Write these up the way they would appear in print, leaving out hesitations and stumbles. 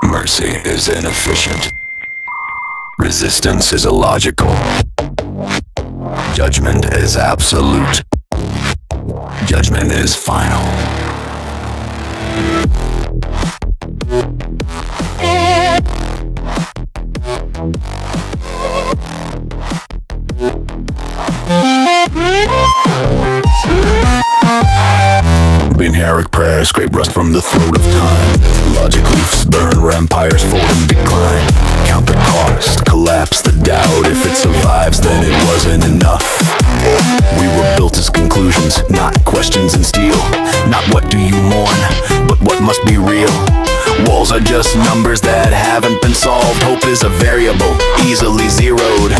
Mercy is inefficient. Resistance is illogical. Judgment is absolute. Judgment is final. Binaric prayers scrape rust from the throat of time. Logic leafs burn where empires fold and decline. Count the cost, collapse the doubt. If it survives, then it wasn't enough. We were built as conclusions, not questions in steel. Not what do you mourn, but what must be real. Walls are just numbers that haven't been solved. Hope is a variable, easily zeroed.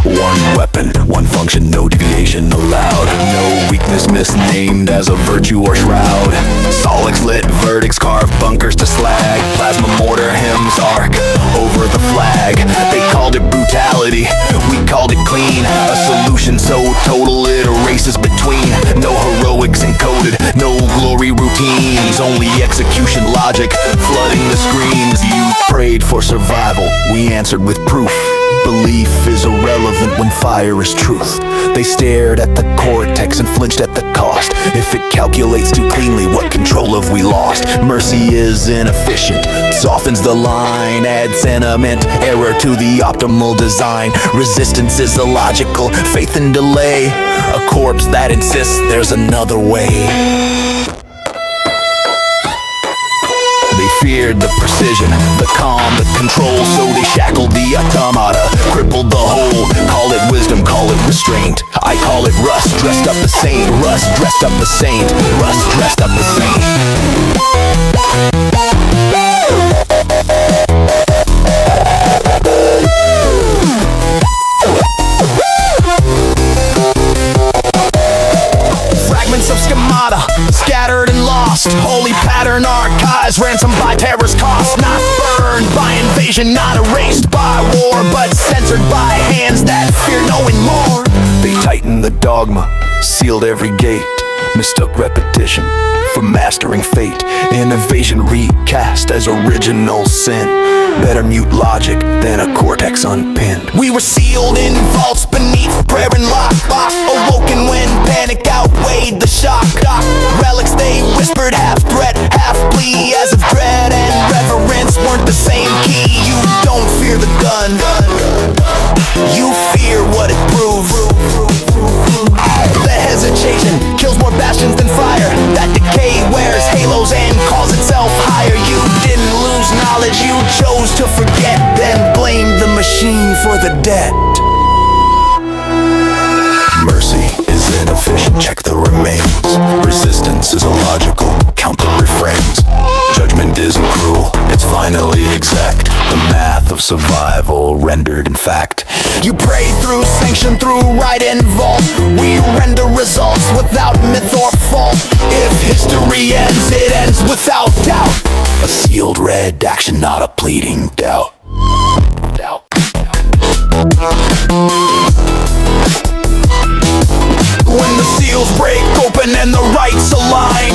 One weapon, one function, no deviation allowed. No weakness misnamed as a virtue or shroud. Solix lit verdicts carve bunkers to slag. Plasma mortar hymns arc over the flag. They called it brutality, we called it clean. A solution so total it erases between. No heroics encoded, no glory routines. Only execution logic flooding the screens. You prayed for survival, we answered with proof. Belief is irrelevant when fire is truth. They stared at the cortex and flinched at the cost. If it calculates too cleanly, what control have we lost? Mercy is inefficient, softens the line, adds sentiment, error to the optimal design. Resistance is illogical, faith in delay. A corpse that insists there's another way. They feared the precision, the calm, the control. So they shackled the automata, crippled the whole. Call it wisdom, call it restraint. I call it rust, dressed up the saint. Rust, dressed up the saint. Rust, dressed up the saint. Fragments of schemata, scattered and lost. Holy pattern archives, ransomed by terror's cost. Not burned by invasion, not erased by war, but censored by hands that fear knowing more. They tightened the dogma, sealed every gate. Mistook repetition for mastering fate. Innovation recast as original sin. Better mute logic than a cortex unpinned. We were sealed in vaults beneath prayer and lock. Awoken when panic outweighed the shock. Relics they whispered, half threat, half plea. As if dread and reverence weren't the same key. You don't fear the gun, you fear what it proves. The hesitation kills more bastions than fire. That decay wears halos and calls itself higher. You didn't lose knowledge, you chose to forget, then blamed the machine for the debt. Mercy is inefficient, check the remains. Resistance is illogical, count the refrains. Judgment isn't cruel, it's finally exact. The math of survival rendered in fact. You pray through sanction, through right and vault. We render results without myth or fault. If history ends, it ends without doubt. A sealed red action, not a pleading doubt. When the seals break open and the rights align,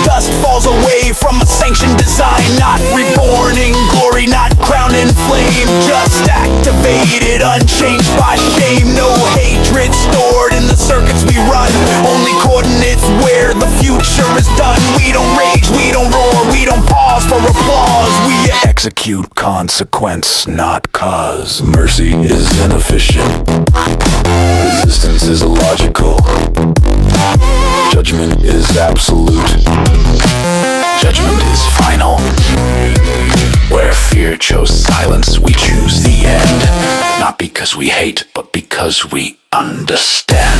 dust falls away from a sanctioned design. Not reborn in glory, not crowned in flame. Just activated, unchanged by shame. No hatred stored in the circuits we run. Only coordinates where the future is done. We don't rage, we don't roar, we don't pause for applause. We execute consequence, not cause. Mercy is inefficient. Resistance is illogical. Judgment is absolute. Judgment is final. Where fear chose silence, we choose the end. Not because we hate, but because we understand.